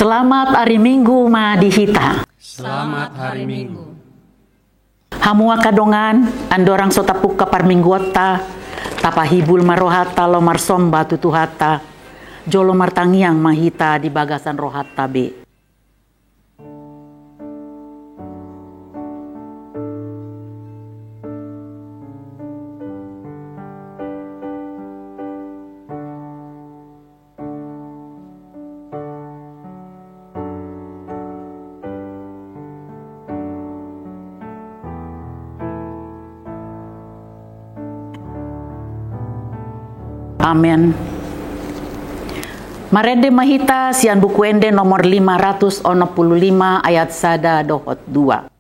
Selamat hari Minggu Madihita. Selamat hari Minggu. Hamua kadongan andorang sotapuk kapar mingguota tapahibul marohata lo marsomba tutuhata jolo martangiang mahita di bagasan rohata be. Amen. Marende mahita sian buku ende nomor 565 ayat 1 dohot 2.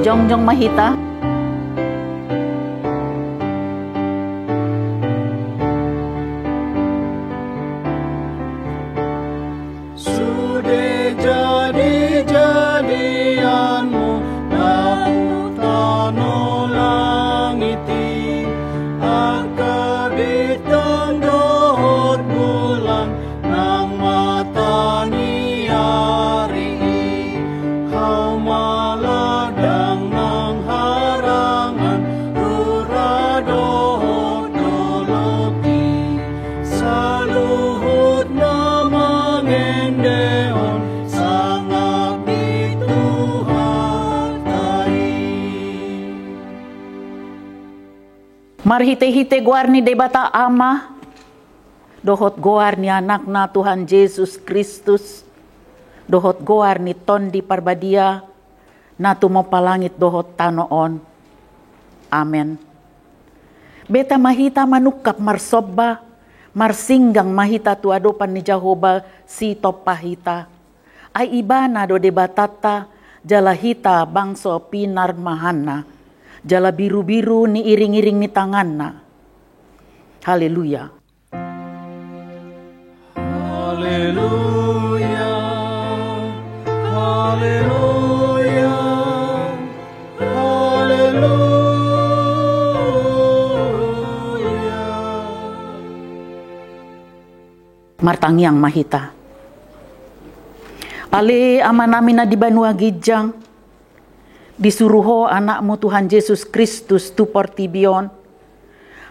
Jongjong mahita. Sudah jadi-jadianmu lautan langiti akabitan dohot bulan nang matani hari hau maladang nang harangan rura dohot doloki saluhut na mangendeon sangat dituhatai. Marhite-hite guarni debata ama dohot goar ni anak na Tuhan Yesus Kristus dohot goar ni ton di parbadia na tumopalangit dohot tanoon. Amen. Beta mahita manukap marsobba marsinggang mahita tuadopan ni Jehovah si topahita ay ibana do debatata jalahita bangso pinar mahana jala biru-biru ni iring-iring ni tanganna. Haleluya. Haleluya, haleluya, haleluya. Martangiang mahita. Ale ama namin na di banua gijang disuruho anakmu Tuhan Yesus Kristus tu portibion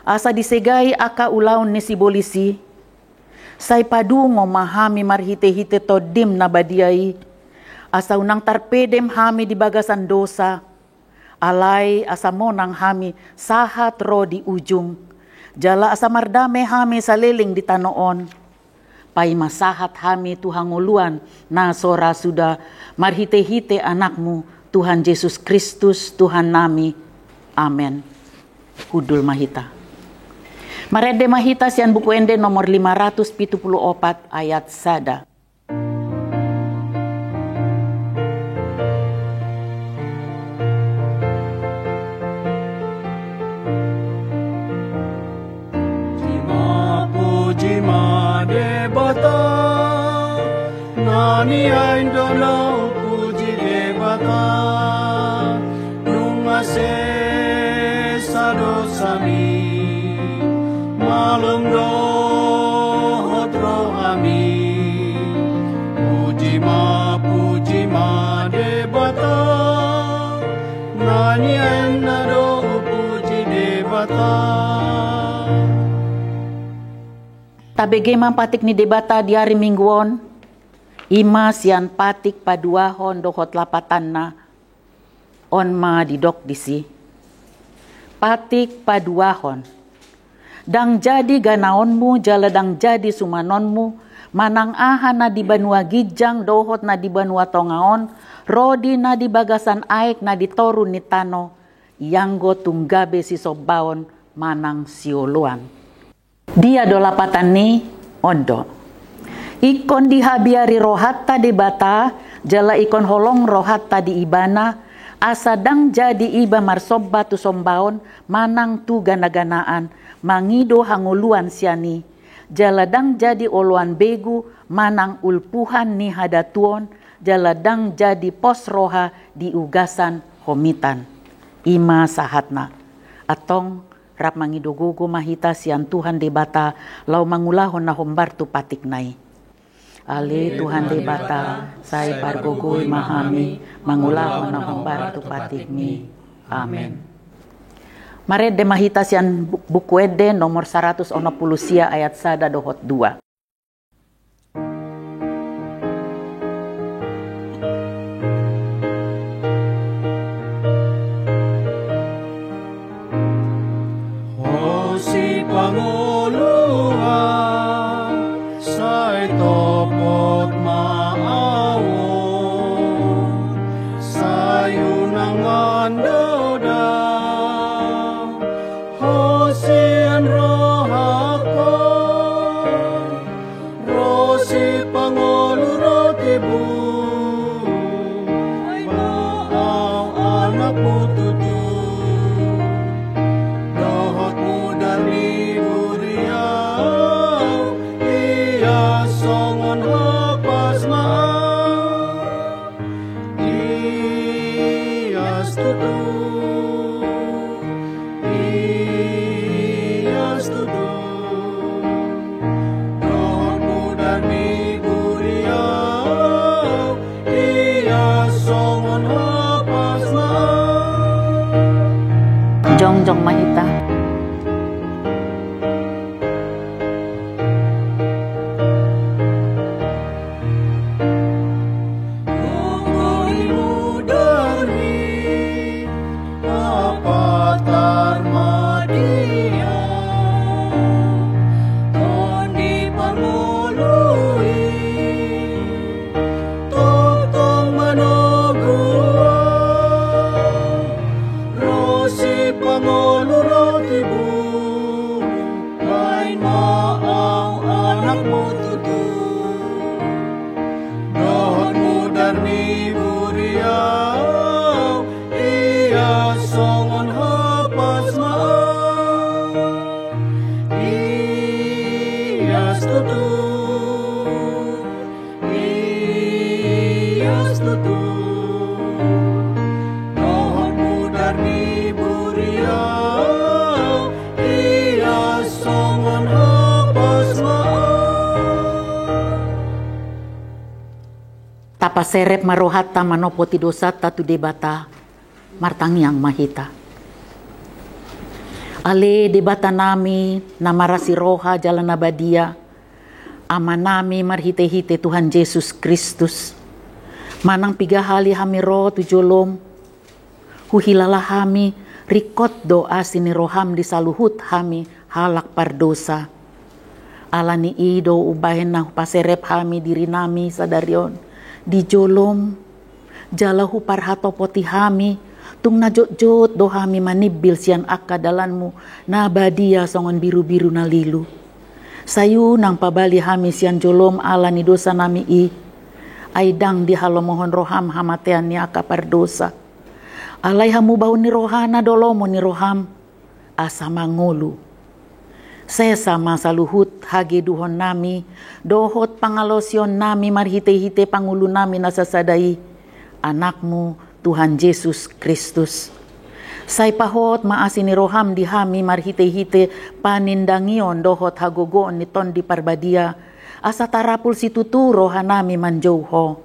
asa disegay aka ulaun ni si bolisi say padungo mahami marhite-hite to dim na badiay asa unang tarpedem hami di bagasan dosa alay asa monang hami sahat ro di ujung jala asa mardame hami sa leling di tanoon pay masahat hami tuhanguluan na sora suda marhite-hite anakmu Tuhan Yesus Kristus Tuhan nami. Amen. Hudul mahita. Marende mahita sian buku ende nomor 574 ayat 1. Jima debata nani aindono puji debata nungase sadosami malum dohot rohami puji ma debata nani aindono puji debata. Tabege mampatik ni debata di hari mingguon ima sian patik paduahon dohot lapatan na on ma didok disi patik paduahon Dang jadi ganaonmu, jala dang jadi sumanonmu, manang aha na di banua gijang, dohot na di banua tongaon, rodi na di bagasan aik na di toru ni tano, yanggo tunggabe si sobaon manang sioluan. Dia dolapatan ni ondo. Ikon dihabiari rohatta di bata, jala ikon holong rohatta di ibana, asadang jadi iba marsobba tu sombaon, manang tu gana-ganaan, mangido hanguluan siani, jaladang jadi oluan begu, manang ulpuhan ni hadatuon, jaladang jadi pos roha di ugasan homitan. Ima sahatna, atong rap mangidogogo mahita sian Tuhan de bata, lau mangulahon na hombar tu patik nai. Ale Tuhan de bata, sai pargogoi mahami, mangulahon na hombar tu patik mi. Amen. Mare de mahita sian buku ede nomor 160 sia ayat 1 dohot 2. Hosi panguluan sa topot maawon sayo nang andoda hosian rohako rosi pangulu rotibu ay maaw anak pututu dohot muda liburiau iya songon hapas maa iya stutu dohot muda liburiau iya songon hapas maa. Jongjong mahita. Tapaserep marohata manopoti dosata tu debata martangiang mahita. Ale debata nami namarasi roha jalan abadia, ama nami marhite-hite Tuhan Yesus Kristus. Manang pigahali hami roh tu jolom, huhilala hami rikot doa sini roham di saluhut hami halak pardosa. Alani ido ubahen na paserep hami diri nami sadarion. Di jolom jalahu parhato poti hami tung najot-jot do hami manibil sian akka dalanmu na badia songon biru-biru na lilu sayu nang pabali hami sian jolom ala ni dosa nami aidang di halo mohon roham hamatean ni akka pardosa alai hamu bau ni rohana dolomo ni roham asa mangulu sesa masa luhut hage duhon nami dohot pangalosion nami marhite-hite pangulu nami nasasadai anakmu Tuhan Yesus Kristus. Say pahot maasini roham di hami marhite-hite panindangion dohot hagogoon ni ton di parbadia asa tarapul situtu rohanami manjauho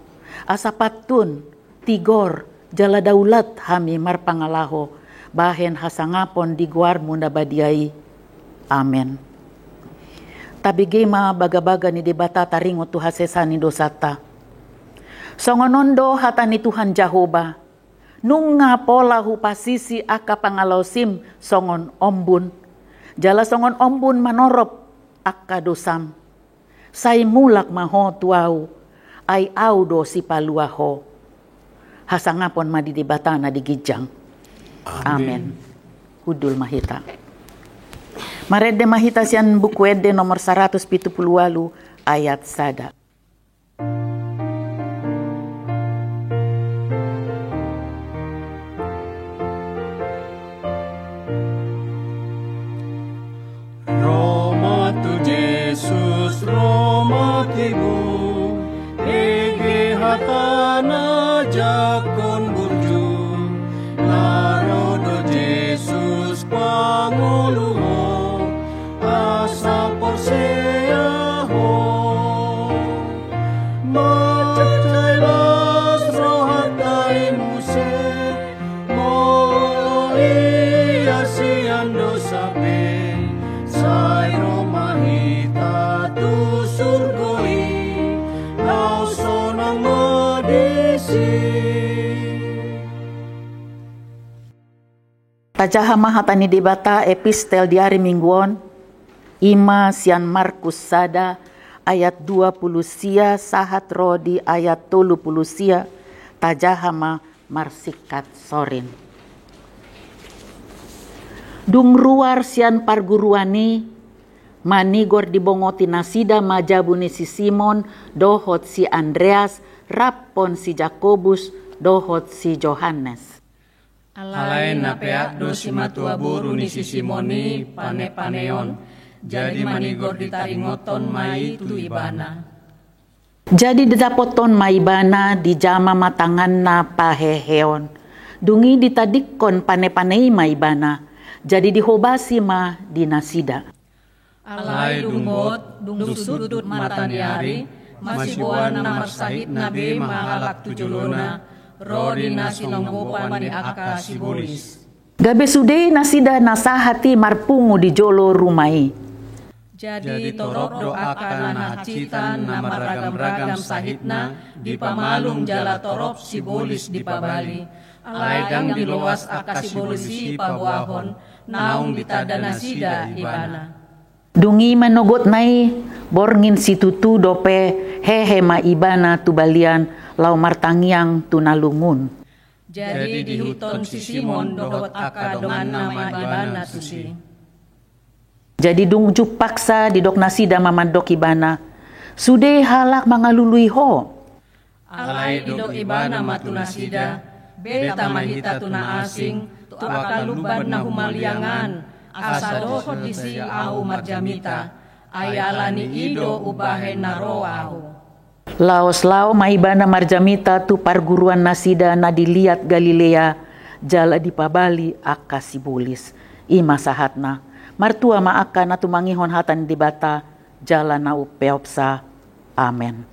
asa patun tigor jala daulat hami marpangalaho bahen hasangapon di guarmu nabadiai. Amen. Tabigema baga-baga ni debata taringo tu hasesa ni dosata. Songonondo hata ni Tuhan Jahoba. Nunga pola hu pasisi aka pangalausim songon ombun. Jala songon ombun manorop akka dosam. Sai mulak maho tuau, ai au do si paluaho. Hasangapon madidibatana di Gijang. Amen. Hudul Mahita. Marede Mahita sian buku ede nomor 178 ayat sada. Roma tu Jesus, Roma tibu, ege hatana jakon burju, narodo Jesus panguluho, asa porseaho, macacailas rohatai muse, molo iya siando sape. Sai Roma hita tu surgoi, lau sonang modisi. Tajaha mahatani debata epistel diari mingguon, ima sian Markus sada ayat 20 sia sahat rodi ayat 30 sia tajaha marsikat sorin. Dung ruar sian parguruani, manigor dibongoti nasida majabuni si Simon, dohot si Andreas, rappon si Jakobus, dohot si Johannes. Alai napea dosi matua buru ni si Simoni pane-paneon, jadi manigor ditaringoton mai tu ibana. Jadi didapoton maibana di jama matangan na paheheon. Dungi ditadikon pane-panei maibana. Jadi dihobasi ma di nasida. Alai dungbot, dung sudut mata diari, masih buan namar sahid nabe mahalak tujulona, rodi nasi nonggopan ni aka sibulis. Gabe sude nasida nasahati marpungu di jolo rumai. Jadi torop doa kana hacitan nama ragam-ragam sahidna, di pamalung jala torop sibulis di pabali. Alaidang diluas aka sibulisi pabuahon, naung ditadana sida ibana. Dungi manogot nai borngin situtu dope hehe ma ibana tubalian lau martangiang tunalungun. Jadi dihuton si Simon dohot aka dongan nama ibana susi. Jadi dung jupaksa didok nasida mamandok ibana. Sude halak mangalului ho. Alai didok ibana matunasida, beta mahita tuna asing, tu akaluban na humaliangan, asa dohot disi au marjamita, ayalani ido ubahe naroahu. Laos lao maibana marjamita tu parguruan nasida na dilihat Galilea, jala di pabali aka sibulis. Ima sahatna, martua maaka na tumangihon hatan di bata, jala na upeopsa. Amen.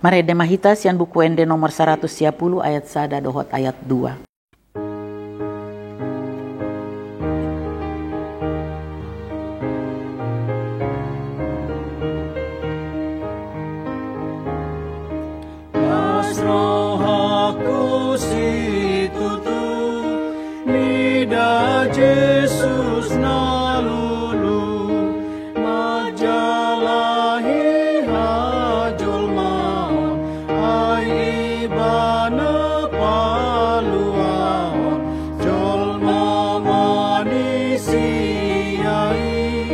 Marede Mahita sian buku ende nomor 110 ayat sada dohot ayat 2. Masrohaku situtu, nida Jesus nalulu, majalahi hajol maon, ai ibana paluaon, jol mamani siyai,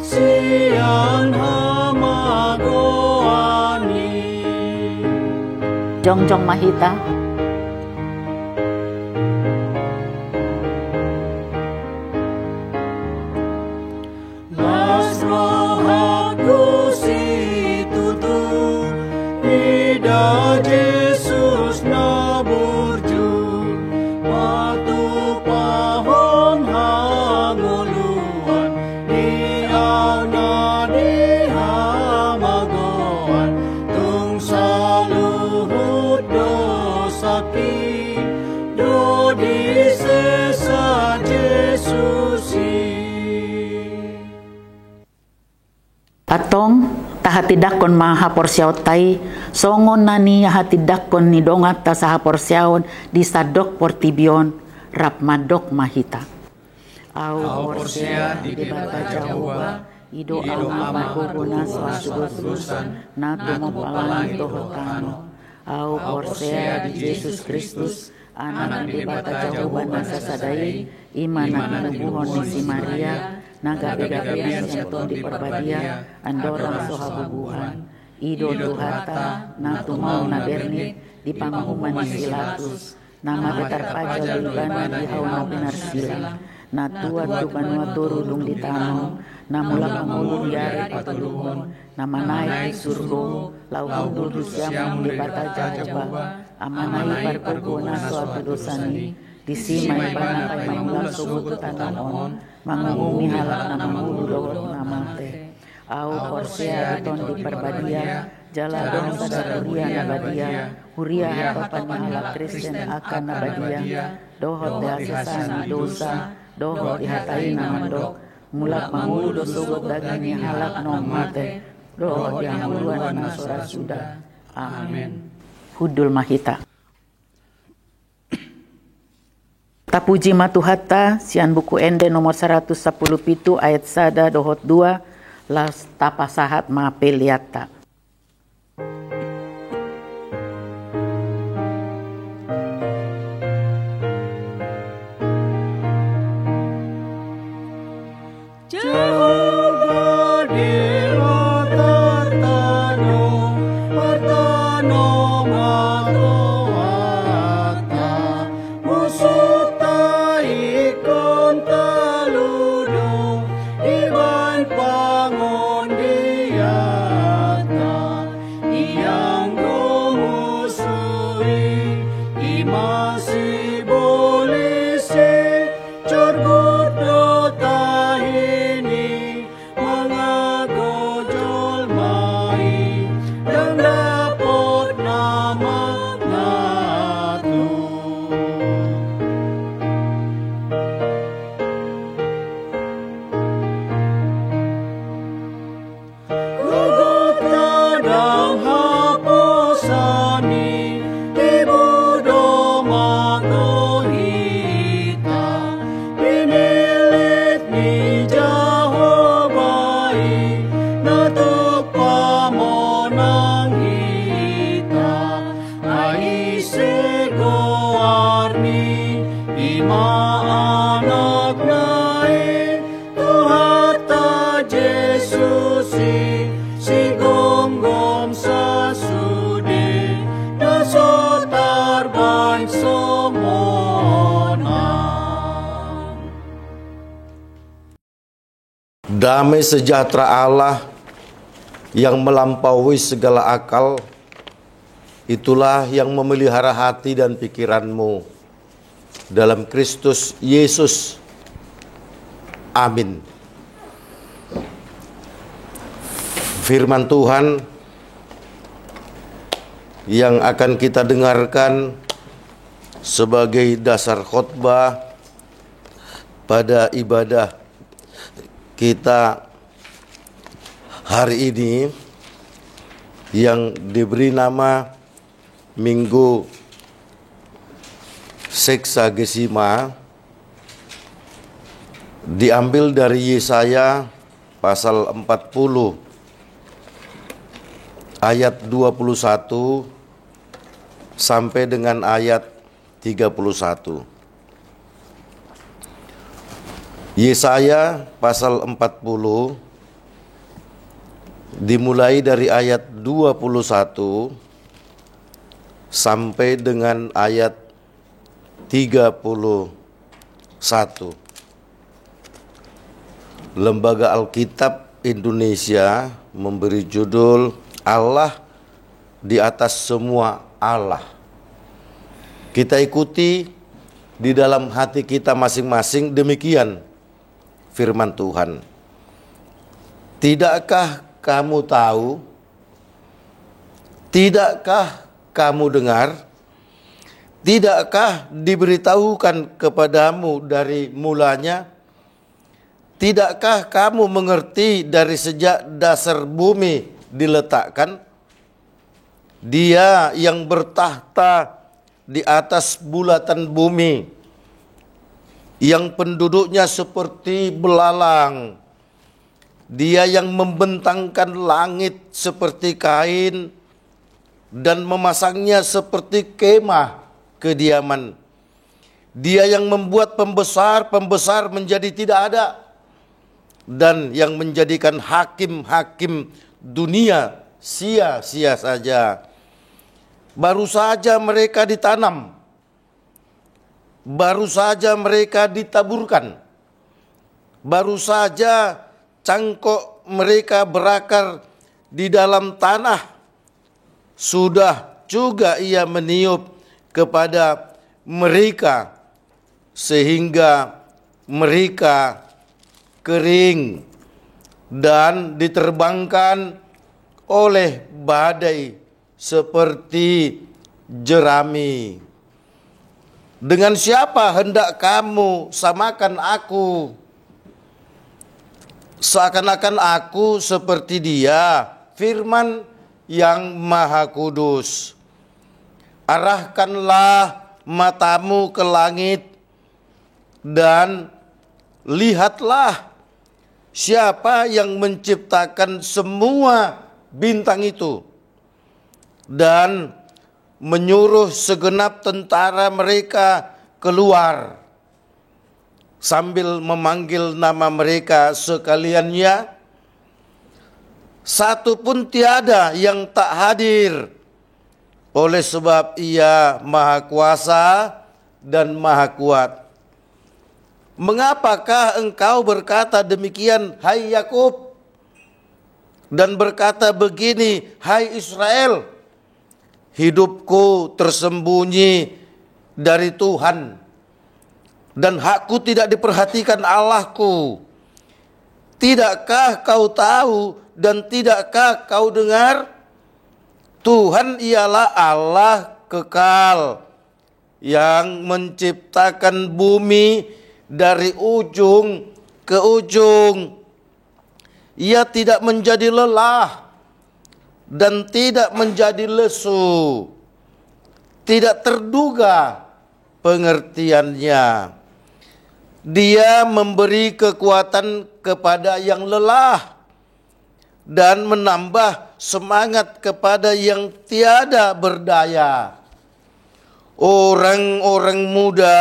sian hamagoani. Jongjong Mahita. Masrohaku situtu, nida Jesus na burju, patu pahon hanguluan, diaw na dihamagoan, tung saluhut dosaki, do di sesa Jesusi. Atong tahatidakon mahaporsyaw tay, songon nani hatidakon ni dongat ta sa haporsyaon di sadok portibion, rapmadok mahita. Au Porsia di debata Jawa, Ido ama guna swasudosan, Nato mopalang tohotano. Au Porsia di Yesus Kristus, anak di debata Jawa nasa sadai, Imana nubuhon si Maria, naga beda-beda senton di perbadia, Andorang sohabubuhan. Ido Tuhata, Natu mau nabernit, di panghuman di Pilatus, nama betar pajal libana di hauna benar sila, Natua tu banua turudung di tanong, namula pangulu diare patuluhon, nama naik surgo, lau hudul siamung di bata Jawa, amanai parpurgona suatu dosani, disimai bana kai mangulang subutu tananon, mangungumi halak nama hulu dawat namate. Au Porsia beton di perbadia, jala dong pada huria nabadia, huria harapan mahala Kristen akan nabadia, dohot diasasani dosa, dohot dihatai namandok, mulak mangulu dosogot dagingnya halak nom mate, dohot yang muluan nasora sudah. Amin. Hudul Mahita. Tapuji matuhata, sian buku ende nomor 110 pitu ayat sada dohot 2, las tapasahat mapeliata. Jehovah Dira Tartano, Tartano Matoata, Musuta ikon taludo, iban pangon diata, iyang gumusui, imasi bolisi, corgut do tahini, mga gojol mai, yang dapat nama natu. Gugut kadang haposani, ibudo magohita, pinilit ni Jehovah, natuk pamonang hita, aise goarni, ima anak nai, Tuhata Jesusi, si gonggom sa sudi, dasotar bain somona. Damai sejahtera Allah yang melampaui segala akal, itulah yang memelihara hati dan pikiranmu dalam Kristus Yesus. Amin. Firman Tuhan yang akan kita dengarkan sebagai dasar khotbah pada ibadah kita hari ini yang diberi nama Minggu Seksagesima, diambil dari Yesaya pasal 40 ayat 21 sampai dengan ayat 31. Yesaya pasal 40 dimulai dari ayat 21 sampai dengan ayat 31. Lembaga Alkitab Indonesia memberi judul Allah di atas semua Allah. Kita ikuti di dalam hati kita masing-masing, demikian firman Tuhan. Tidakkah kamu tahu? Tidakkah kamu dengar? Tidakkah diberitahukan kepadamu dari mulanya? Tidakkah kamu mengerti dari sejak dasar bumi diletakkan? Dia yang bertahta di atas bulatan bumi, yang penduduknya seperti belalang. Dia yang membentangkan langit seperti kain dan memasangnya seperti kemah kediaman. Dia yang membuat pembesar-pembesar menjadi tidak ada, dan yang menjadikan hakim-hakim dunia sia-sia saja. Baru saja mereka ditanam, baru saja mereka ditaburkan, baru saja cangkok mereka berakar di dalam tanah, sudah juga ia meniup kepada mereka sehingga mereka kering dan diterbangkan oleh badai seperti jerami. Dengan siapa hendak kamu samakan aku? Seakan-akan aku seperti Dia, firman yang Maha Kudus. Arahkanlah matamu ke langit dan lihatlah siapa yang menciptakan semua bintang itu dan menyuruh segenap tentara mereka keluar sambil memanggil nama mereka sekaliannya. Satu pun tiada yang tak hadir, oleh sebab Ia Maha Kuasa dan Maha Kuat. Mengapakah engkau berkata demikian, hai Yakub, dan berkata begini, hai Israel? Hidupku tersembunyi dari Tuhan, dan hakku tidak diperhatikan Allahku. Tidakkah kau tahu dan tidakkah kau dengar? Tuhan ialah Allah kekal yang menciptakan bumi dari ujung ke ujung. Ia tidak menjadi lelah dan tidak menjadi lesu, tidak terduga pengertiannya. Dia memberi kekuatan kepada yang lelah dan menambah semangat kepada yang tiada berdaya. Orang-orang muda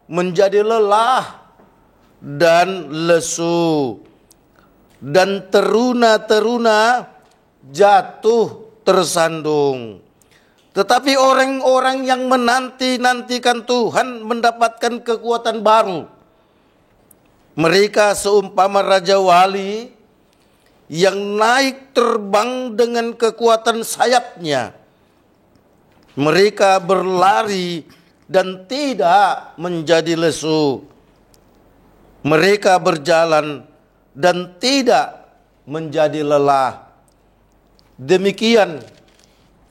menjadi lelah dan lesu, dan teruna-teruna jatuh tersandung. Tetapi orang-orang yang menanti-nantikan Tuhan mendapatkan kekuatan baru. Mereka seumpama Raja Wali yang naik terbang dengan kekuatan sayapnya. Mereka berlari dan tidak menjadi lesu. Mereka berjalan dan tidak menjadi lelah. Demikian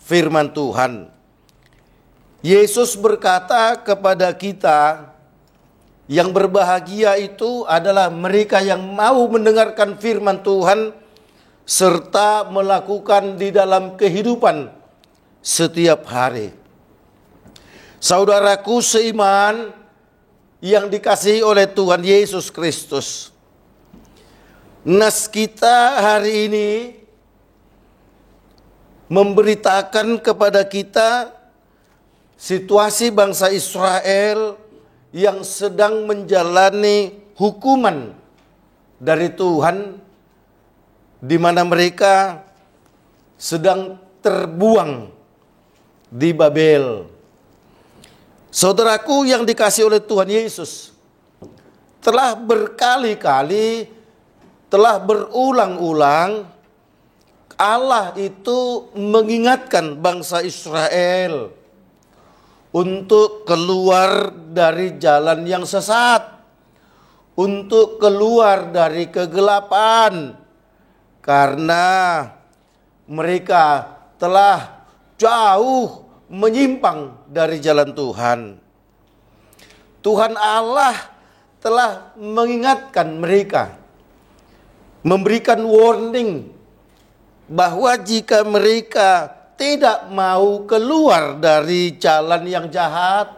firman Tuhan. Yesus berkata kepada kita, yang berbahagia itu adalah mereka yang mau mendengarkan firman Tuhan serta melakukan di dalam kehidupan setiap hari. Saudaraku seiman yang dikasihi oleh Tuhan Yesus Kristus, nas kita hari ini memberitakan kepada kita situasi bangsa Israel yang sedang menjalani hukuman dari Tuhan, di mana mereka sedang terbuang di Babel. Saudaraku yang dikasihi oleh Tuhan Yesus, telah berkali-kali, telah berulang-ulang Allah itu mengingatkan bangsa Israel untuk keluar dari jalan yang sesat, untuk keluar dari kegelapan, karena mereka telah jauh menyimpang dari jalan Tuhan. Tuhan Allah telah mengingatkan mereka, memberikan warning bahwa jika mereka tidak mau keluar dari jalan yang jahat,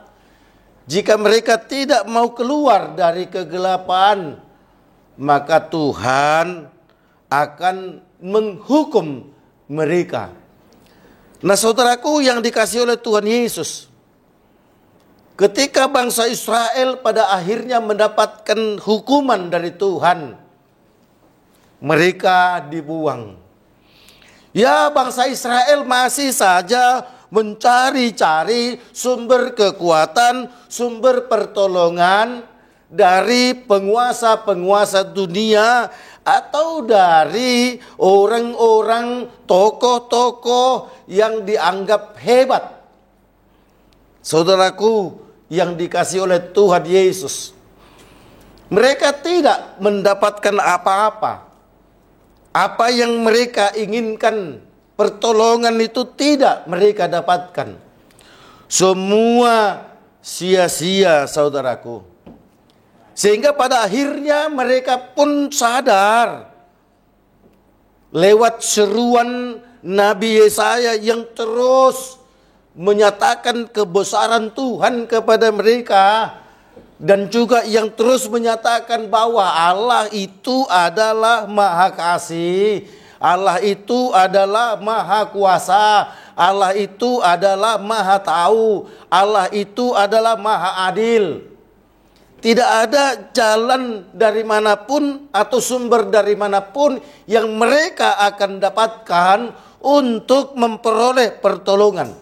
Jika mereka tidak mau keluar dari kegelapan, maka Tuhan akan menghukum mereka. Nah, saudaraku yang dikasihi oleh Tuhan Yesus, ketika bangsa Israel pada akhirnya mendapatkan hukuman dari Tuhan, mereka dibuang. Ya, bangsa Israel masih saja mencari-cari sumber kekuatan, sumber pertolongan dari penguasa-penguasa dunia atau dari orang-orang tokoh-tokoh yang dianggap hebat. Saudaraku yang dikasihi oleh Tuhan Yesus, mereka tidak mendapatkan apa-apa. Apa yang mereka inginkan, pertolongan itu tidak mereka dapatkan. Semua sia-sia, saudaraku. Sehingga pada akhirnya mereka pun sadar lewat seruan Nabi Yesaya yang terus menyatakan kebesaran Tuhan kepada mereka, dan juga yang terus menyatakan bahwa Allah itu adalah Maha Kasih, Allah itu adalah Maha Kuasa, Allah itu adalah Maha Tahu, Allah itu adalah Maha Adil. Tidak ada jalan dari manapun atau sumber dari manapun yang mereka akan dapatkan untuk memperoleh pertolongan.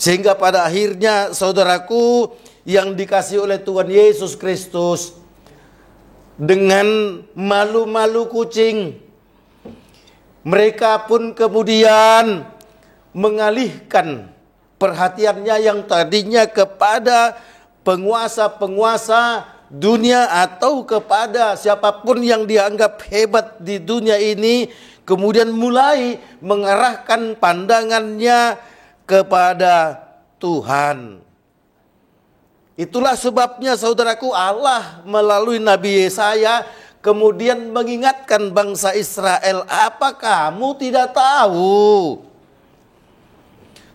Sehingga pada akhirnya, saudaraku yang dikasihi oleh Tuhan Yesus Kristus, dengan malu-malu kucing, mereka pun kemudian mengalihkan perhatiannya yang tadinya kepada penguasa-penguasa dunia atau kepada siapapun yang dianggap hebat di dunia ini, kemudian mulai mengarahkan pandangannya kepada Tuhan. Itulah sebabnya, saudaraku, Allah melalui Nabi Yesaya kemudian mengingatkan bangsa Israel, apa kamu tidak tahu?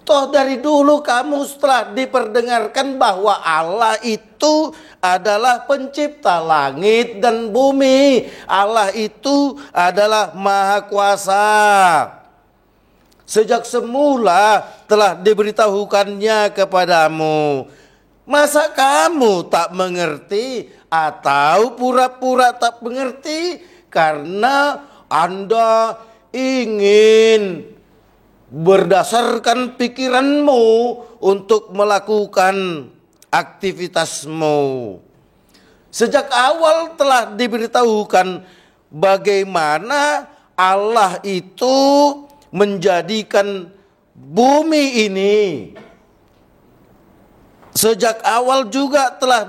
Toh dari dulu kamu setelah diperdengarkan bahwa Allah itu adalah pencipta langit dan bumi. Allah itu adalah Maha Kuasa. Sejak semula telah diberitahukannya kepadamu. Masa kamu tak mengerti atau pura-pura tak mengerti karena Anda ingin berdasarkan pikiranmu untuk melakukan aktivitasmu. Sejak awal telah diberitahukan bagaimana Allah itu menjadikan bumi ini. Sejak awal juga telah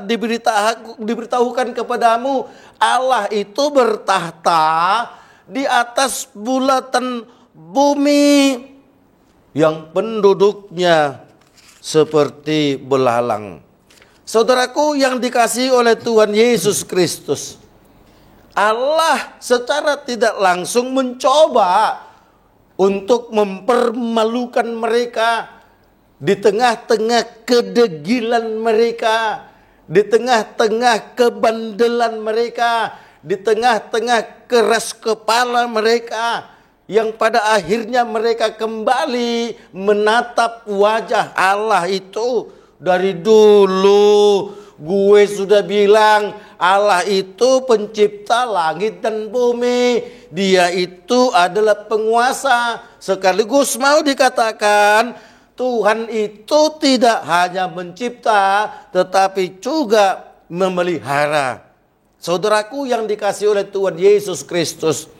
diberitahukan kepadamu, Allah itu bertahta di atas bulatan bumi yang penduduknya seperti belalang. Saudaraku yang dikasihi oleh Tuhan Yesus Kristus, Allah secara tidak langsung mencoba untuk mempermalukan mereka di tengah-tengah kedegilan mereka, di tengah-tengah kebandelan mereka, di tengah-tengah keras kepala mereka, yang pada akhirnya mereka kembali menatap wajah Allah itu. Dari dulu gue sudah bilang Allah itu pencipta langit dan bumi. Dia itu adalah penguasa. Sekaligus mau dikatakan Tuhan itu tidak hanya mencipta, tetapi juga memelihara. Saudaraku yang dikasihi oleh Tuhan Yesus Kristus,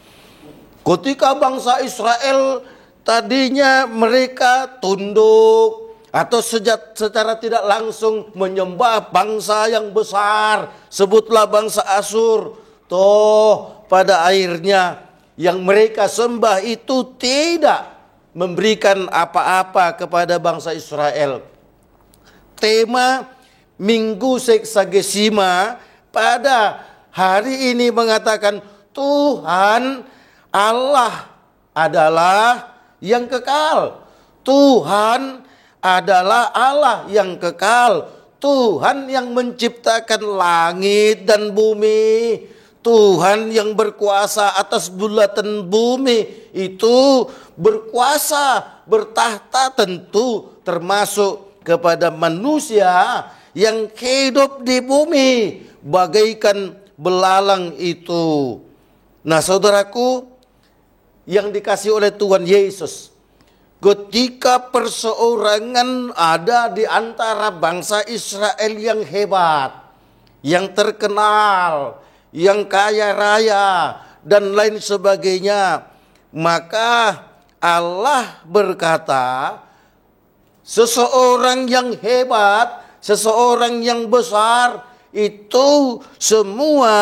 ketika bangsa Israel tadinya mereka tunduk atau secara tidak langsung menyembah bangsa yang besar, sebutlah bangsa Asyur. Toh pada akhirnya yang mereka sembah itu tidak memberikan apa-apa kepada bangsa Israel. Tema Minggu Seksagesima pada hari ini mengatakan Tuhan Allah adalah yang kekal. Tuhan adalah Allah yang kekal, Tuhan yang menciptakan langit dan bumi, Tuhan yang berkuasa atas bulatan bumi, itu berkuasa, bertahta tentu termasuk kepada manusia yang hidup di bumi bagaikan belalang itu. Nah, saudaraku yang dikasihi oleh Tuhan Yesus, ketika perseorangan ada di antara bangsa Israel yang hebat, yang terkenal, yang kaya raya, dan lain sebagainya, maka Allah berkata, seseorang yang hebat, seseorang yang besar, itu semua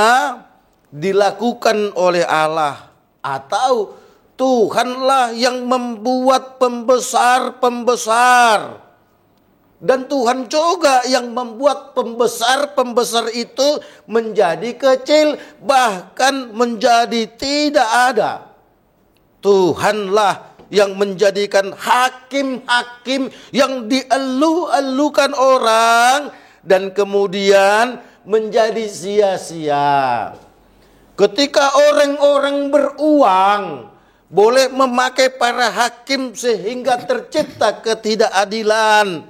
dilakukan oleh Allah, atau Tuhanlah yang membuat pembesar-pembesar. Dan Tuhan juga yang membuat pembesar-pembesar itu menjadi kecil, bahkan menjadi tidak ada. Tuhanlah yang menjadikan hakim-hakim yang dielu-elukan orang dan kemudian menjadi sia-sia. Ketika orang-orang beruang boleh memakai para hakim sehingga tercipta ketidakadilan,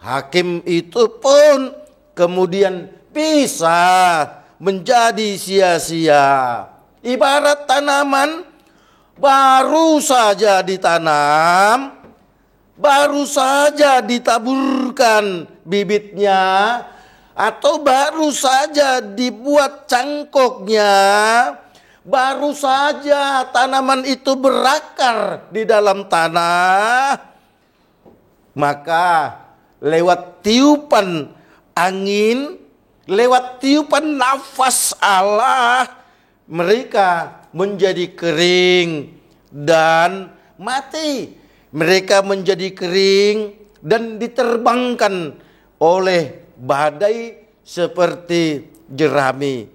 hakim itu pun kemudian bisa menjadi sia-sia. Ibarat tanaman baru saja ditanam, baru saja ditaburkan bibitnya, atau baru saja dibuat cangkoknya, baru saja tanaman itu berakar di dalam tanah, maka lewat tiupan angin, lewat tiupan nafas Allah, mereka menjadi kering dan mati. Mereka menjadi kering dan diterbangkan oleh badai seperti jerami.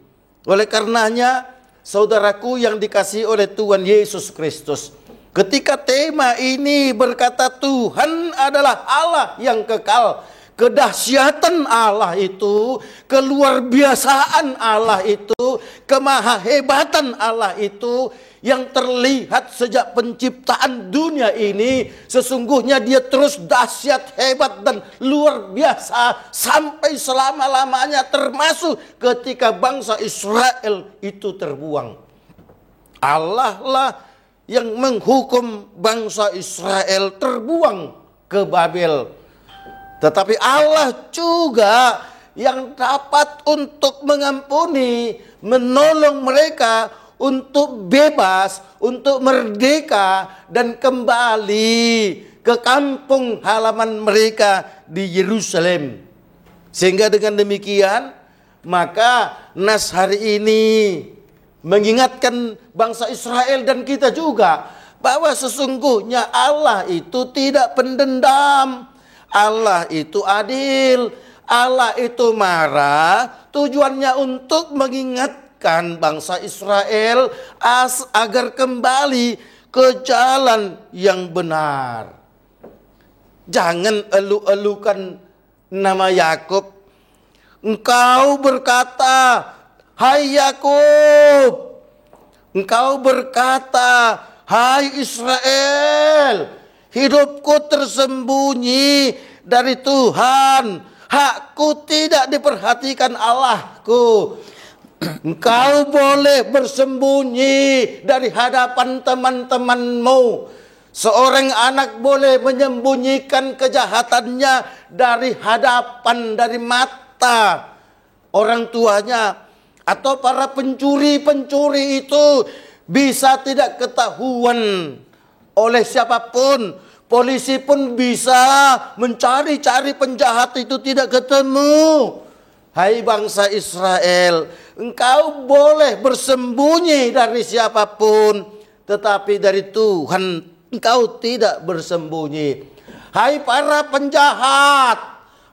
Oleh karenanya, saudaraku yang dikasihi oleh Tuhan Yesus Kristus, ketika tema ini berkata Tuhan adalah Allah yang kekal, kedahsyatan Allah itu, keluarbiasaan Allah itu, kemahahebatan Allah itu yang terlihat sejak penciptaan dunia ini, sesungguhnya dia terus dahsyat, hebat dan luar biasa sampai selama-lamanya, termasuk ketika bangsa Israel itu terbuang. Allah lah yang menghukum bangsa Israel terbuang ke Babel. Tetapi Allah juga yang dapat untuk mengampuni, menolong mereka untuk bebas, untuk merdeka dan kembali ke kampung halaman mereka di Yerusalem. Sehingga dengan demikian, maka nas hari ini mengingatkan bangsa Israel dan kita juga bahwa sesungguhnya Allah itu tidak pendendam. Allah itu adil, Allah itu marah, tujuannya untuk mengingatkan bangsa Israel agar kembali ke jalan yang benar. Jangan elu-elukan nama Yakub. Engkau berkata, hai Yakub, engkau berkata, hai Israel, hidupku tersembunyi dari Tuhan, hakku tidak diperhatikan Allahku. Engkau boleh bersembunyi dari hadapan teman-temanmu. Seorang anak boleh menyembunyikan kejahatannya dari hadapan, dari mata orang tuanya. Atau para pencuri-pencuri itu bisa tidak ketahuan oleh siapapun. Polisi pun bisa mencari-cari penjahat itu tidak ketemu. Hai bangsa Israel, engkau boleh bersembunyi dari siapapun, tetapi dari Tuhan engkau tidak bersembunyi. Hai para penjahat,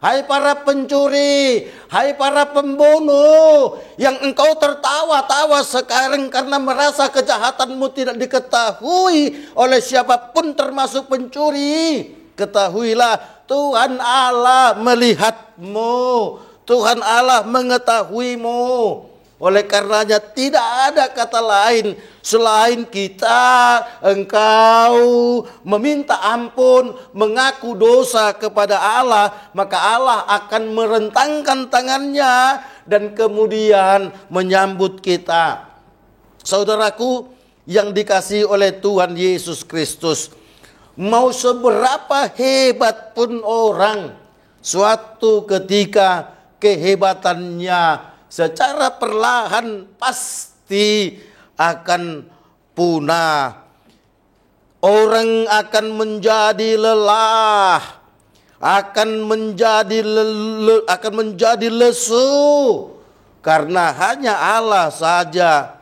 hai para pencuri, hai para pembunuh, yang engkau tertawa-tawa sekarang karena merasa kejahatanmu tidak diketahui oleh siapapun termasuk pencuri. ketahuilah Tuhan Allah melihatmu, Tuhan Allah mengetahuimu. Oleh karenanya tidak ada kata lain selain engkau meminta ampun, mengaku dosa kepada Allah, maka Allah akan merentangkan tangannya dan kemudian menyambut kita. Saudaraku yang dikasihi oleh Tuhan Yesus Kristus, mau seberapa hebat pun orang, suatu ketika kehebatannya secara perlahan pasti akan punah. Orang akan menjadi lelah, akan menjadi lesu, karena hanya Allah saja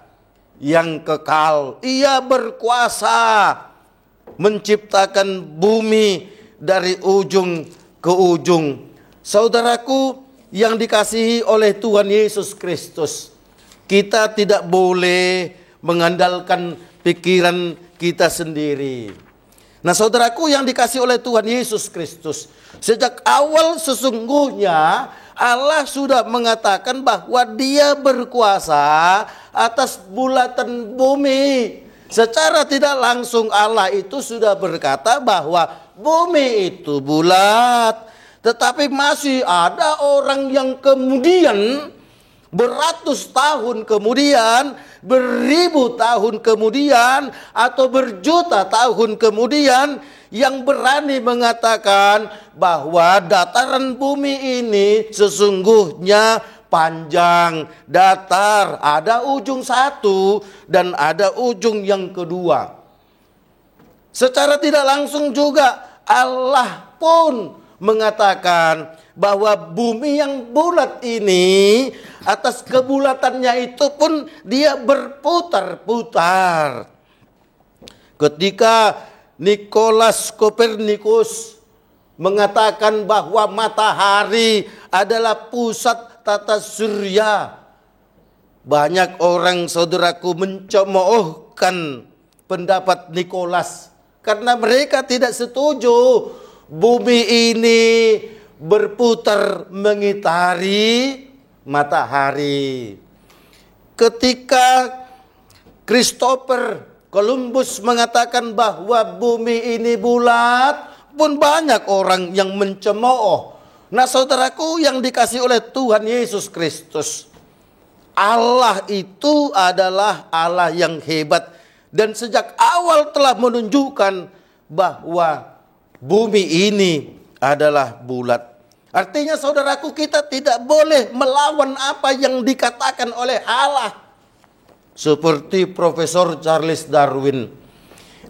yang kekal. Ia berkuasa menciptakan bumi dari ujung ke ujung. Saudaraku yang dikasihi oleh Tuhan Yesus Kristus, kita tidak boleh mengandalkan pikiran kita sendiri. Nah, saudaraku yang dikasihi oleh Tuhan Yesus Kristus, sejak awal sesungguhnya Allah sudah mengatakan bahwa Dia berkuasa atas bulatan bumi. Secara tidak langsung Allah itu sudah berkata bahwa bumi itu bulat. Tetapi masih ada orang yang kemudian beratus tahun kemudian, beribu tahun kemudian, atau berjuta tahun kemudian yang berani mengatakan bahwa dataran bumi ini sesungguhnya panjang, datar, ada ujung satu dan ada ujung yang kedua. Secara tidak langsung juga Allah pun mengatakan bahwa bumi yang bulat ini, atas kebulatannya itu pun dia berputar-putar. Ketika Nikolaus Kopernikus mengatakan bahwa matahari adalah pusat tata surya, banyak orang, saudaraku, mencemoohkan pendapat Nikolaus karena mereka tidak setuju bumi ini berputar mengitari matahari. Ketika Christopher Columbus mengatakan bahwa bumi ini bulat, pun banyak orang yang mencemooh. Nah, saudaraku yang dikasihi oleh Tuhan Yesus Kristus, Allah itu adalah Allah yang hebat dan sejak awal telah menunjukkan bahwa bumi ini adalah bulat. Artinya, saudaraku, kita tidak boleh melawan apa yang dikatakan oleh Allah. Seperti Profesor Charles Darwin,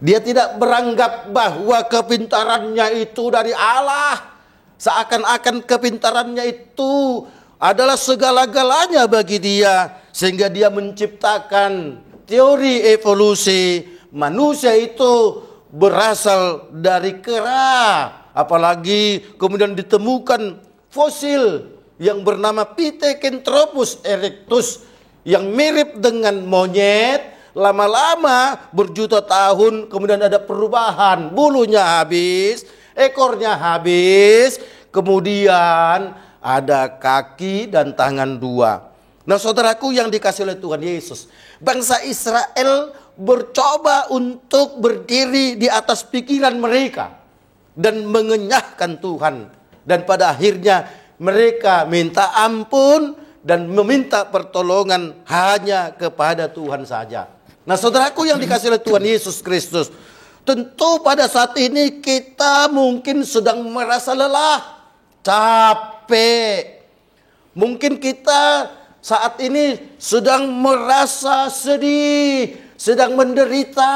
dia tidak beranggap bahwa kepintarannya itu dari Allah. Seakan-akan kepintarannya itu adalah segala-galanya bagi dia, sehingga dia menciptakan teori evolusi. Manusia itu berasal dari kera, apalagi kemudian ditemukan fosil yang bernama Pithecanthropus erectus yang mirip dengan monyet. Lama-lama berjuta tahun kemudian ada perubahan, bulunya habis, ekornya habis, kemudian ada kaki dan tangan dua. Nah, saudaraku yang dikasihi oleh Tuhan Yesus, bangsa Israel bercoba untuk berdiri di atas pikiran mereka dan mengenyahkan Tuhan. Dan pada akhirnya mereka minta ampun dan meminta pertolongan hanya kepada Tuhan saja. Nah, saudaraku yang dikasihi oleh Tuhan Yesus Kristus, tentu pada saat ini kita mungkin sedang merasa lelah, capek. Mungkin kita saat ini sedang merasa sedih, sedang menderita.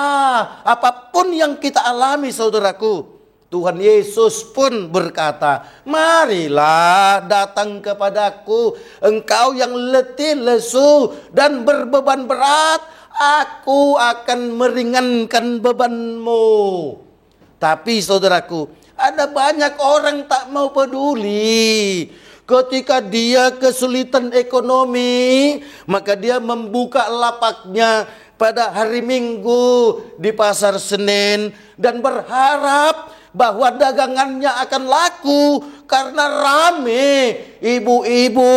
Apapun yang kita alami, saudaraku, Tuhan Yesus pun berkata, marilah datang kepadaku, engkau yang letih, lesu, dan berbeban berat, aku akan meringankan bebanmu. Tapi, saudaraku, ada banyak orang tak mau peduli. Ketika dia kesulitan ekonomi, maka dia membuka lapaknya pada hari Minggu di pasar Senen dan berharap bahwa dagangannya akan laku karena rame ibu-ibu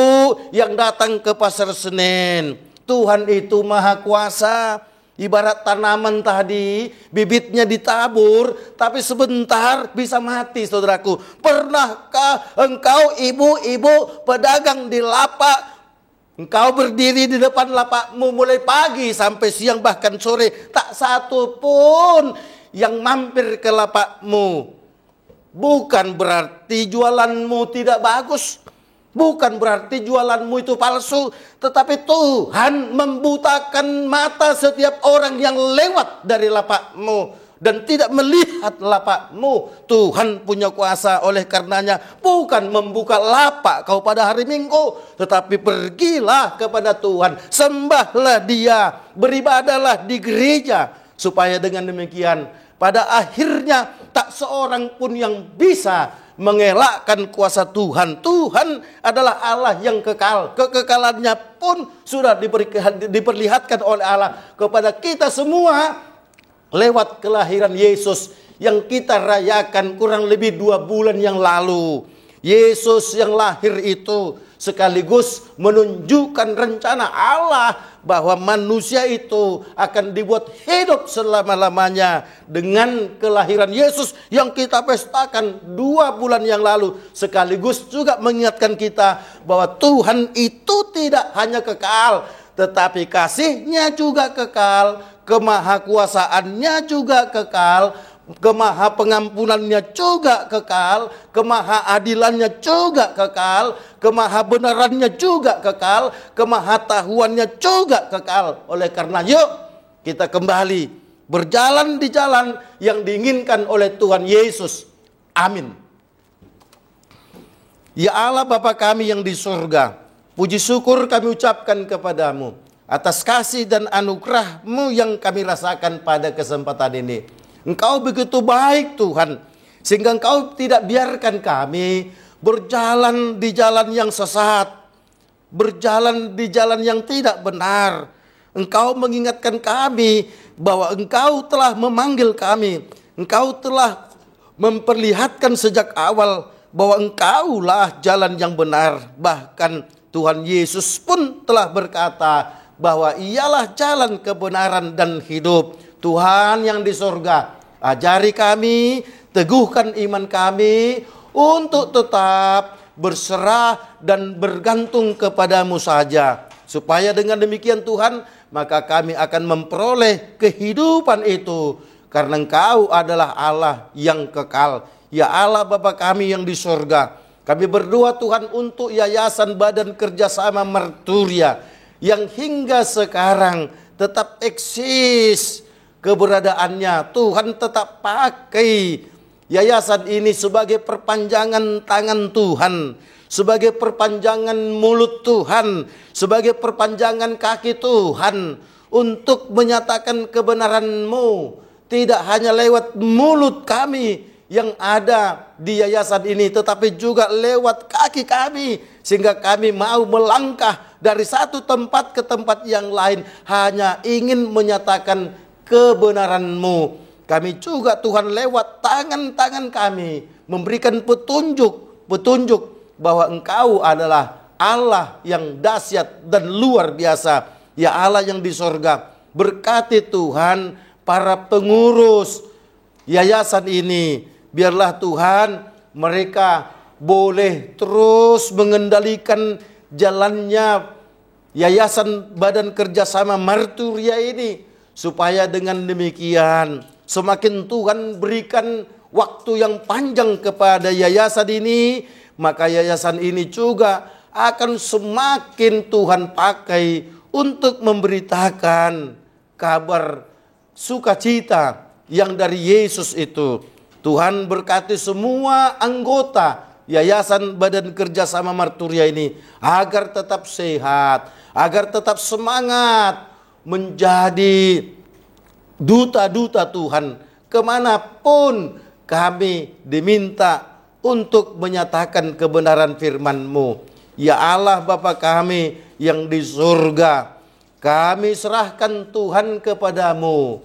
yang datang ke pasar Senen. Tuhan itu maha kuasa. Ibarat tanaman tadi, bibitnya ditabur, tapi sebentar bisa mati, saudaraku. Pernahkah engkau ibu-ibu pedagang di lapak, engkau berdiri di depan lapakmu mulai pagi sampai siang bahkan sore, tak satu pun yang mampir ke lapakmu? Bukan berarti jualanmu tidak bagus, bukan berarti jualanmu itu palsu, tetapi Tuhan membutakan mata setiap orang yang lewat dari lapakmu dan tidak melihat lapakmu. Tuhan punya kuasa, oleh karenanya bukan membuka lapak kau pada hari Minggu, tetapi pergilah kepada Tuhan, sembahlah Dia, beribadahlah di gereja, supaya dengan demikian pada akhirnya tak seorang pun yang bisa mengelakkan kuasa Tuhan. Tuhan adalah Allah yang kekal. Kekekalannya pun sudah diperlihatkan oleh Allah kepada kita semua lewat kelahiran Yesus yang kita rayakan kurang lebih 2 bulan yang lalu. Yesus yang lahir itu sekaligus menunjukkan rencana Allah bahwa manusia itu akan dibuat hidup selama-lamanya. Dengan kelahiran Yesus yang kita pestakan 2 bulan yang lalu, sekaligus juga mengingatkan kita bahwa Tuhan itu tidak hanya kekal, tetapi kasih-Nya juga kekal, kemahakuasaannya juga kekal, kemaha pengampunannya juga kekal, kemaha adilannya juga kekal, kemaha benarannya juga kekal, kemaha tahuannya juga kekal. Oleh karena yuk kita kembali berjalan di jalan yang diinginkan oleh Tuhan Yesus. Amin. Ya Allah Bapa kami yang di surga, puji syukur kami ucapkan kepadamu atas kasih dan anugerah-Mu yang kami rasakan pada kesempatan ini. Engkau begitu baik Tuhan, sehingga Engkau tidak biarkan kami berjalan di jalan yang sesat, berjalan di jalan yang tidak benar. Engkau mengingatkan kami bahwa Engkau telah memanggil kami, Engkau telah memperlihatkan sejak awal bahwa Engkaulah jalan yang benar. Bahkan Tuhan Yesus pun telah berkata bahwa Ialah jalan kebenaran dan hidup. Tuhan yang di surga, ajari kami, teguhkan iman kami untuk tetap berserah dan bergantung kepadamu saja. Supaya dengan demikian Tuhan, maka kami akan memperoleh kehidupan itu. Karena Engkau adalah Allah yang kekal. Ya Allah Bapa kami yang di surga, kami berdoa Tuhan untuk Yayasan Badan Kerjasama Marturia yang hingga sekarang tetap eksis keberadaannya. Tuhan tetap pakai yayasan ini sebagai perpanjangan tangan Tuhan, sebagai perpanjangan mulut Tuhan, sebagai perpanjangan kaki Tuhan untuk menyatakan kebenaran-Mu, tidak hanya lewat mulut kami yang ada di yayasan ini, tetapi juga lewat kaki kami, sehingga kami mau melangkah dari satu tempat ke tempat yang lain hanya ingin menyatakan kebenaran-Mu. Kami juga Tuhan lewat tangan-tangan kami memberikan petunjuk bahwa Engkau adalah Allah yang dahsyat dan luar biasa. Ya Allah yang di surga, berkati Tuhan para pengurus yayasan ini. Biarlah Tuhan mereka boleh terus mengendalikan jalannya Yayasan Badan Kerjasama Marturia ini, supaya dengan demikian semakin Tuhan berikan waktu yang panjang kepada yayasan ini, maka yayasan ini juga akan semakin Tuhan pakai untuk memberitakan kabar sukacita yang dari Yesus itu. Tuhan berkati semua anggota Yayasan Badan Kerjasama Marturia ini agar tetap sehat, agar tetap semangat menjadi duta-duta Tuhan kemanapun kami diminta untuk menyatakan kebenaran firman-Mu. Ya Allah Bapa kami yang di surga, kami serahkan Tuhan kepadamu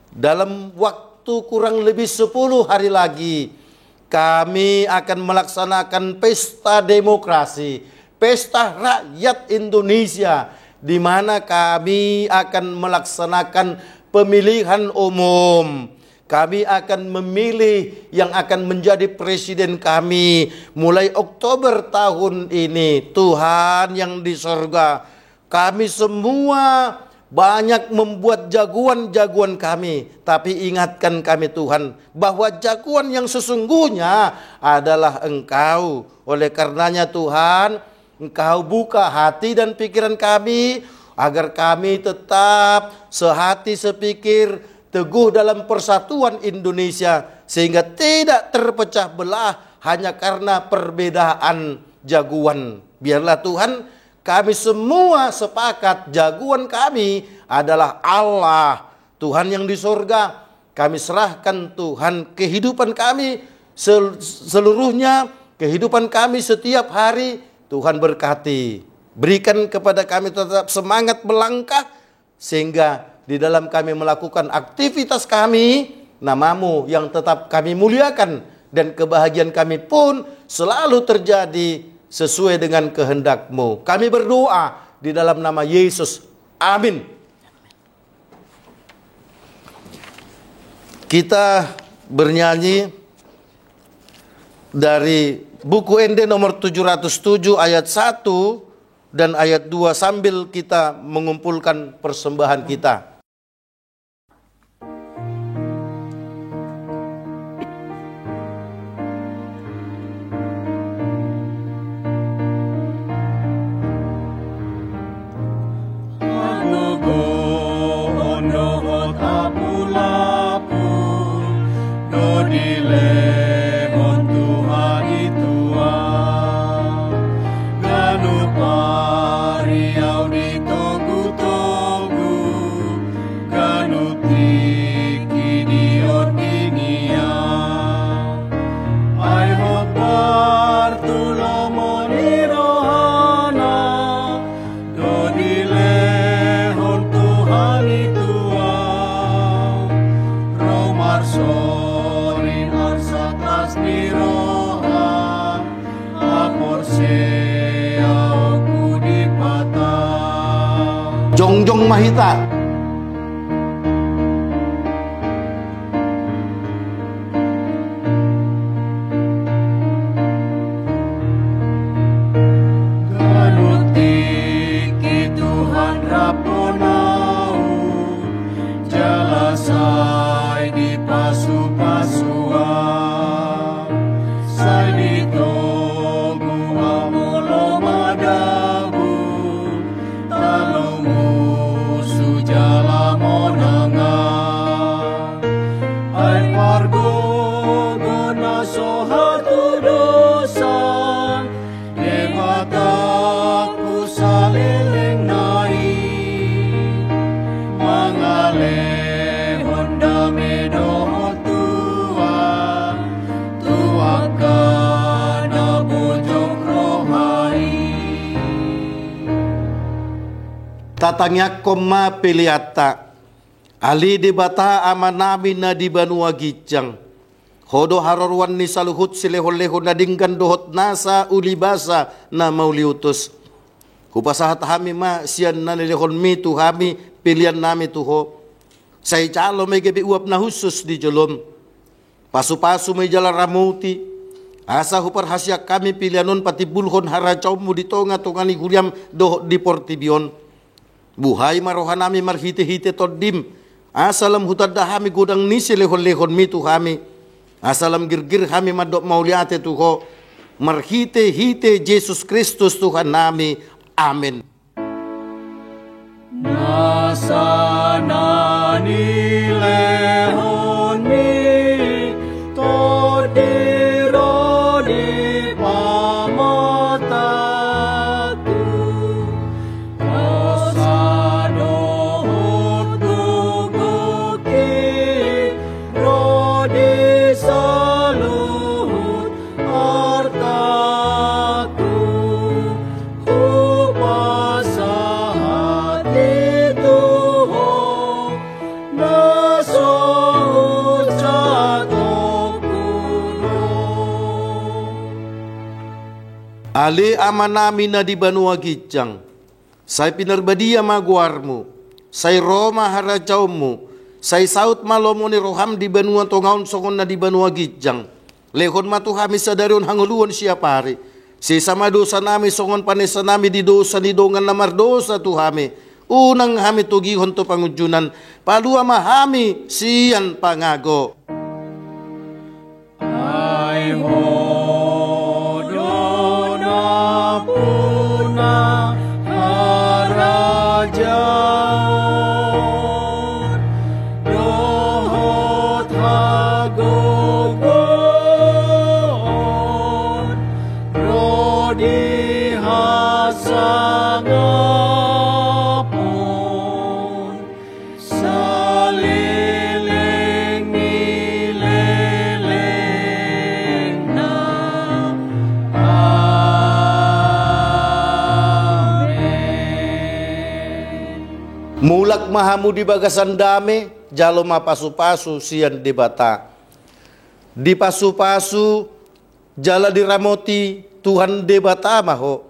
dalam waktu kurang lebih 10 hari lagi. kami akan melaksanakan pesta demokrasi, pesta rakyat Indonesia, di mana kami akan melaksanakan pemilihan umum. Kami akan memilih yang akan menjadi presiden kami mulai Oktober tahun ini. Tuhan yang di sorga, kami semua banyak membuat jagoan-jagoan kami, tapi ingatkan kami Tuhan, bahwa jagoan yang sesungguhnya adalah Engkau. Oleh karenanya Tuhan, Engkau buka hati dan pikiran kami, agar kami tetap sehati sepikir, teguh dalam persatuan Indonesia, sehingga tidak terpecah belah hanya karena perbedaan jagoan. Biarlah Tuhan, kami semua sepakat jagoan kami adalah Allah, Tuhan yang di surga. Kami serahkan Tuhan kehidupan kami seluruhnya, kehidupan kami setiap hari. Tuhan berkati, berikan kepada kami tetap semangat melangkah, sehingga di dalam kami melakukan aktivitas kami, nama-Mu yang tetap kami muliakan, dan kebahagiaan kami pun selalu terjadi sesuai dengan kehendak-Mu. Kami berdoa di dalam nama Yesus. Amin. Kita bernyanyi dari buku ND nomor 707 ayat 1 dan ayat 2 sambil kita mengumpulkan persembahan kita. Jongjong Mahita. Tatangnya koma peliata ali dibata amanami na di Banua Gijang hodo harorwan ni saluhut sileholeho na dinggan dohot nasa ulibasa na mauliutus hupasahat hami ma sian na nilehon mi tu hami pilihan nami tuho say calo may gabi uap na husus di jolom pasu-pasu may jala ramuti asa hupar hasyak kami pilihanon pati bulhon haracaw mo dito nga tungani guliam dohot di Portibion. Buhay marohanami marhite-hite todim. Asalam hutad hami gudang nisi lehon-lehon mitu hami. Asalam girgir hami madok mauliate tuho. Marhite-hite Yesus Kristus Tuhan nami. Amin. Nasanani lehon mi todiro di pamataku. Ale amanami na di banua gijang, say pinarbadia maguarmu, say Roma harajaumu, say saut malomo ni roham di banua tongaon songon na di banua gijang, lehon matuhami sadarion hanguluan siapari, si sama dosa nami songon panesa nami di dosa ni dongan namar dosa tuhami, unang hami tugihon to pangujunan, palua mahami siyan pangago. Ay hodo na puna harajaon dohot hagogon rodi hasangapon salileng nileleng na amen. Mulak mahamu di bagasan dame, jalo mapasu-pasu sian debata. Di pasu-pasu, jala diramoti Tuhan debata maho.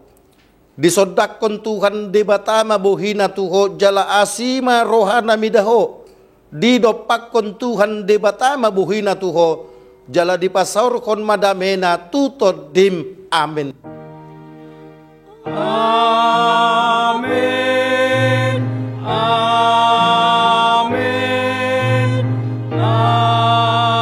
Disodakon Tuhan debata mabuhina tuho jala asima rohana midaho. Didopakon Tuhan debata mabuhina tuho jala dipasaurkon madamena tutod dim. Amin. Amen. Amen. Amen.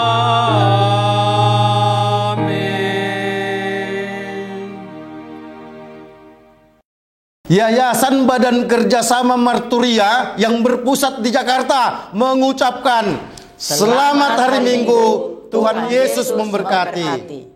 Yayasan Badan Kerjasama Marturia yang berpusat di Jakarta mengucapkan Selamat Hari Minggu, Tuhan Yesus memberkati.